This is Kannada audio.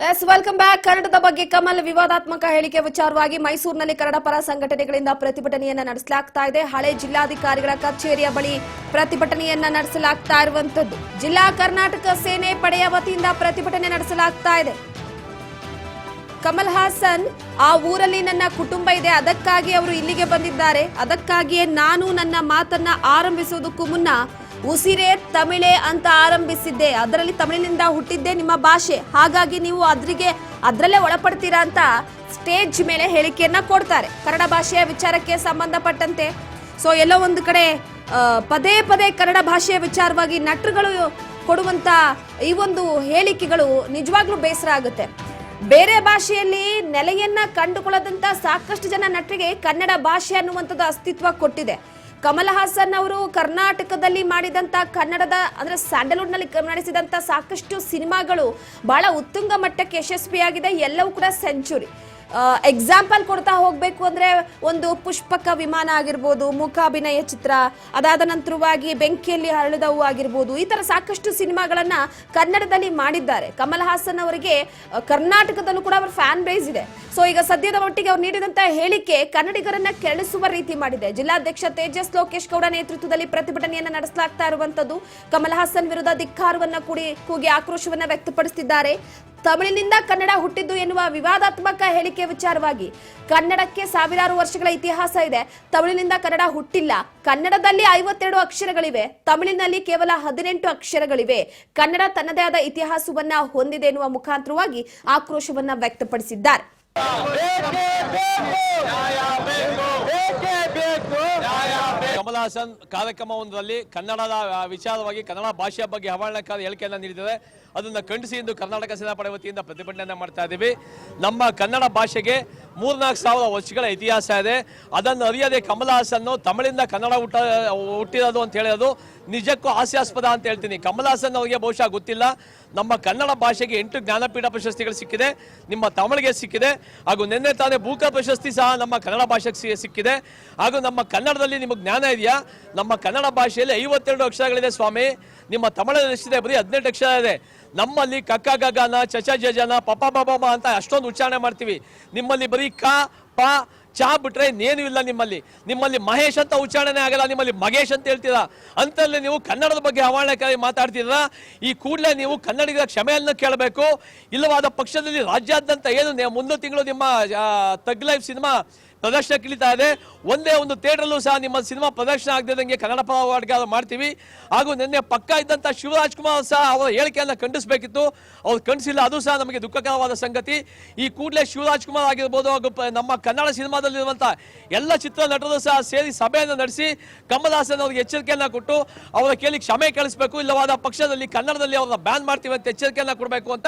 S welcome back. ಕನ್ನಡದ ಬಗ್ಗೆ ಕಮಲ್ ವಿವಾದಾತ್ಮಕ ಹೇಳಿಕೆ ವಿಚಾರವಾಗಿ ಮೈಸೂರಿನಲ್ಲಿ ಕನ್ನಡ ಪರ ಸಂಘಟನೆಗಳಿಂದ ಪ್ರತಿಭಟನೆಯನ್ನ ನಡೆಸಲಾಗ್ತಾ ಇದೆ. ಹಳೆ ಜಿಲ್ಲಾಧಿಕಾರಿಗಳ ಕಚೇರಿಯ ಬಳಿ ಪ್ರತಿಭಟನೆಯನ್ನ ನಡೆಸಲಾಗ್ತಾ ಇರುವಂತದ್ದು. ಜಿಲ್ಲಾ ಕರ್ನಾಟಕ ಸೇನೆ ಪಡೆಯ ವತಿಯಿಂದ ಪ್ರತಿಭಟನೆ ನಡೆಸಲಾಗ್ತಾ ಇದೆ. ಕಮಲ್ ಹಾಸನ್ ಆ ಊರಲ್ಲಿ ನನ್ನ ಕುಟುಂಬ ಇದೆ, ಅದಕ್ಕಾಗಿ ಅವರು ಇಲ್ಲಿಗೆ ಬಂದಿದ್ದಾರೆ, ಅದಕ್ಕಾಗಿಯೇ ನಾನು ನನ್ನ ಮಾತನ್ನ ಆರಂಭಿಸುವುದಕ್ಕೂ ಮುನ್ನ ಉಸಿರೇ ತಮಿಳೇ ಅಂತ ಆರಂಭಿಸಿದ್ದೆ, ಅದರಲ್ಲಿ ತಮಿಳಿನಿಂದ ಹುಟ್ಟಿದ್ದೆ ನಿಮ್ಮ ಭಾಷೆ, ಹಾಗಾಗಿ ನೀವು ಅದರಲ್ಲೇ ಒಳಪಡ್ತೀರಾ ಅಂತ ಸ್ಟೇಜ್ ಮೇಲೆ ಹೇಳಿಕೆಯನ್ನ ಕೊಡ್ತಾರೆ. ಕನ್ನಡ ಭಾಷೆಯ ವಿಚಾರಕ್ಕೆ ಸಂಬಂಧಪಟ್ಟಂತೆ ಎಲ್ಲೋ ಒಂದು ಕಡೆ ಪದೇ ಪದೇ ಕನ್ನಡ ಭಾಷೆಯ ವಿಚಾರವಾಗಿ ನಟರುಗಳು ಕೊಡುವಂತ ಈ ಒಂದು ಹೇಳಿಕೆಗಳು ನಿಜವಾಗ್ಲೂ ಬೇಸರ ಆಗುತ್ತೆ. ಬೇರೆ ಭಾಷೆಯಲ್ಲಿ ನೆಲೆಯನ್ನ ಕಂಡುಕೊಳ್ಳದಂತ ಸಾಕಷ್ಟು ಜನ ನಟರಿಗೆ ಕನ್ನಡ ಭಾಷೆ ಅನ್ನುವಂಥದ್ದು ಅಸ್ತಿತ್ವ ಕೊಟ್ಟಿದೆ. ಕಮಲ್ ಹಾಸನ್ ಅವರು ಕರ್ನಾಟಕದಲ್ಲಿ ಮಾಡಿದಂತ ಕನ್ನಡದ ಅಂದ್ರೆ ಸ್ಯಾಂಡಲ್ವುಡ್ ನಲ್ಲಿ ನಡೆಸಿದಂತ ಸಾಕಷ್ಟು ಸಿನಿಮಾಗಳು ಬಹಳ ಉತ್ತುಂಗ ಮಟ್ಟಕ್ಕೆ ಯಶಸ್ವಿಯಾಗಿದೆ. ಎಲ್ಲವೂ ಕೂಡ ಸೆಂಚುರಿ. ಎಕ್ಸಾಂಪಲ್ ಕೊಡ್ತಾ ಹೋಗ್ಬೇಕು ಅಂದ್ರೆ ಒಂದು ಪುಷ್ಪಕ ವಿಮಾನ ಆಗಿರ್ಬೋದು, ಮೂಕಾಭಿನಯ ಚಿತ್ರ, ಅದಾದ ನಂತರವಾಗಿ ಬೆಂಕಿಯಲ್ಲಿ ಹರಳಿದವು ಆಗಿರ್ಬೋದು, ಈ ತರ ಸಾಕಷ್ಟು ಸಿನಿಮಾಗಳನ್ನ ಕನ್ನಡದಲ್ಲಿ ಮಾಡಿದ್ದಾರೆ. ಕಮಲ್ ಹಾಸನ್ ಅವರಿಗೆ ಕರ್ನಾಟಕದಲ್ಲೂ ಕೂಡ ಅವರ ಫ್ಯಾನ್ ಬೇಸ್ ಇದೆ. ಈಗ ಸದ್ಯದ ಮಟ್ಟಿಗೆ ಅವ್ರು ನೀಡಿದಂತ ಹೇಳಿಕೆ ಕನ್ನಡಿಗರನ್ನ ಕೆರಳಿಸುವ ರೀತಿ ಮಾಡಿದೆ. ಜಿಲ್ಲಾಧ್ಯಕ್ಷ ತೇಜಸ್ ಲೋಕೇಶ್ ಗೌಡ ನೇತೃತ್ವದಲ್ಲಿ ಪ್ರತಿಭಟನೆಯನ್ನ ನಡೆಸಲಾಗ್ತಾ ಇರುವಂತದ್ದು. ಕಮಲ್ ಹಾಸನ್ ವಿರುದ್ಧ ಧಿಕ್ಕಾರವನ್ನ ಕೂಗಿ ಆಕ್ರೋಶವನ್ನ ವ್ಯಕ್ತಪಡಿಸುತ್ತಿದ್ದಾರೆ. ತಮಿಳಿನಿಂದ ಕನ್ನಡ ಹುಟ್ಟಿದ್ದು ಎನ್ನುವ ವಿವಾದಾತ್ಮಕ ಹೇಳಿಕೆ ವಿಚಾರವಾಗಿ ಕನ್ನಡಕ್ಕೆ ಸಾವಿರಾರು ವರ್ಷಗಳ ಇತಿಹಾಸ ಇದೆ, ತಮಿಳಿನಿಂದ ಕನ್ನಡ ಹುಟ್ಟಿಲ್ಲ. ಕನ್ನಡದಲ್ಲಿ 52 ಅಕ್ಷರಗಳಿವೆ, ತಮಿಳಿನಲ್ಲಿ ಕೇವಲ 18 ಅಕ್ಷರಗಳಿವೆ. ಕನ್ನಡ ತನ್ನದೇ ಆದ ಇತಿಹಾಸವನ್ನ ಹೊಂದಿದೆ ಎನ್ನುವ ಮುಖಾಂತರವಾಗಿ ಆಕ್ರೋಶವನ್ನ ವ್ಯಕ್ತಪಡಿಸಿದ್ದಾರೆ. ಕಮಲ್ ಹಾಸನ್ ಕಾರ್ಯಕ್ರಮವೊಂದರಲ್ಲಿ ಕನ್ನಡದ ವಿಚಾರವಾಗಿ ಕನ್ನಡ ಭಾಷೆಯ ಬಗ್ಗೆ ಅವಹೇಳನಕಾರಿ ಹೇಳಿಕೆಯನ್ನು ನೀಡಿದ್ದಾರೆ. ಅದನ್ನು ಖಂಡಿಸಿ ಇಂದು ಕರ್ನಾಟಕ ಸೇನಾ ಪಡೆ ವತಿಯಿಂದ ಪ್ರತಿಭಟನೆ ಮಾಡ್ತಾ ಇದ್ದೀವಿ. ನಮ್ಮ ಕನ್ನಡ ಭಾಷೆಗೆ 3-4 ವರ್ಷಗಳ ಇತಿಹಾಸ ಇದೆ. ಅದನ್ನು ಅರಿಯದೆ ಕಮಲ್ ಹಾಸನ್ ತಮಿಳಿಂದ ಕನ್ನಡ ಹುಟ್ಟಿರೋದು ಅಂತ ಹೇಳೋದು ನಿಜಕ್ಕೂ ಹಾಸ್ಯಾಸ್ಪದ ಅಂತ ಹೇಳ್ತೀನಿ. ಕಮಲ್ ಹಾಸನ್ ಅವರಿಗೆ ಬಹುಶಃ ಗೊತ್ತಿಲ್ಲ, ನಮ್ಮ ಕನ್ನಡ ಭಾಷೆಗೆ 8 ಜ್ಞಾನಪೀಠ ಪ್ರಶಸ್ತಿಗಳು ಸಿಕ್ಕಿದೆ, ನಿಮ್ಮ ತಮಿಳಿಗೆ ಸಿಕ್ಕಿದೆ, ಹಾಗೂ ನಿನ್ನೆ ತಾನೇ ಬೂಕ ಪ್ರಶಸ್ತಿ ಸಹ ನಮ್ಮ ಕನ್ನಡ ಭಾಷೆಗೆ ಸಿಕ್ಕಿದೆ. ಹಾಗೂ ನಮ್ಮ ಕನ್ನಡದಲ್ಲಿ ನಿಮಗೆ ಜ್ಞಾನ ಇದೆಯಾ? ನಮ್ಮ ಕನ್ನಡ ಭಾಷೆಯಲ್ಲಿ 52 ಅಕ್ಷರಗಳಿದೆ ಸ್ವಾಮಿ, ನಿಮ್ಮ ತಮಿಳಲ್ಲಿ ಎಷ್ಟಿದೆ? ಬರೀ 18 ಅಕ್ಷರ ಇದೆ. ನಮ್ಮಲ್ಲಿ ಕಕ್ಕ ಗಗನ ಚಚ ಜಜನ ಪಪ ಬಬ ಅಂತ ಅಷ್ಟೊಂದು ಉಚ್ಚಾರಣೆ ಮಾಡ್ತೀವಿ. ನಿಮ್ಮಲ್ಲಿ ಬರೀ ಕ ಪ ಚಾ ಬಿಟ್ರೆ ಇನ್ನೇನು ಇಲ್ಲ. ನಿಮ್ಮಲ್ಲಿ ಮಹೇಶ್ ಅಂತ ಉಚ್ಚಾರಣೆ ಆಗಲ್ಲ, ನಿಮ್ಮಲ್ಲಿ ಮಗೇಶ್ ಅಂತ ಹೇಳ್ತೀರಾ. ಅಂತಲ್ಲಿ ನೀವು ಕನ್ನಡದ ಬಗ್ಗೆ ಅವಹೇಳನಕಾರಿ ಮಾತಾಡ್ತಿದ್ರ. ಈ ಕೂಡಲೇ ನೀವು ಕನ್ನಡಿಗರ ಕ್ಷಮೆಯನ್ನು ಕೇಳಬೇಕು. ಇಲ್ಲವಾದ ಪಕ್ಷದಲ್ಲಿ ರಾಜ್ಯಾದ್ಯಂತ ಏನು ಮುಂದಿನ ತಿಂಗಳು ನಿಮ್ಮ ತಗ್ ಲೈಫ್ ಸಿನಿಮಾ ಪ್ರದರ್ಶನ ಇಳಿತಾ ಇದೆ, ಒಂದೇ ಒಂದು ಥಿಯೇಟರ್ಲ್ಲೂ ಸಹ ನಿಮ್ಮ ಸಿನಿಮಾ ಪ್ರದರ್ಶನ ಆಗದಂಗೆ ಕನ್ನಡ ಪರ ಮಾಡ್ತೀವಿ. ಹಾಗೂ ನಿನ್ನೆ ಪಕ್ಕ ಇದ್ದಂಥ ಶಿವರಾಜ್ ಕುಮಾರ್ ಸಹ ಅವರ ಹೇಳಿಕೆಯನ್ನು ಖಂಡಿಸಬೇಕಿತ್ತು, ಅವ್ರು ಖಂಡಿಸಿಲ್ಲ. ಅದು ಸಹ ನಮಗೆ ದುಃಖಕರವಾದ ಸಂಗತಿ. ಈ ಕೂಡಲೇ ಶಿವರಾಜ್ ಕುಮಾರ್ ಆಗಿರ್ಬೋದು, ಹಾಗೂ ನಮ್ಮ ಕನ್ನಡ ಸಿನಿಮಾದಲ್ಲಿರುವಂಥ ಎಲ್ಲ ಚಿತ್ರ ನಟರು ಸಹ ಸೇರಿ ಸಭೆಯನ್ನು ನಡೆಸಿ ಕಮಲ್ ಹಾಸನ್ ಅವರಿಗೆ ಎಚ್ಚರಿಕೆಯನ್ನು ಕೊಟ್ಟು ಅವರ ಕೇಳಿ ಕ್ಷಮೆ ಕೇಳಿಸಬೇಕು. ಇಲ್ಲವಾದ ಪಕ್ಷದಲ್ಲಿ ಕನ್ನಡದಲ್ಲಿ ಅವ್ರನ್ನ ಬ್ಯಾನ್ ಮಾಡ್ತೀವಿ ಅಂತ ಎಚ್ಚರಿಕೆಯನ್ನು ಕೊಡಬೇಕು ಅಂತ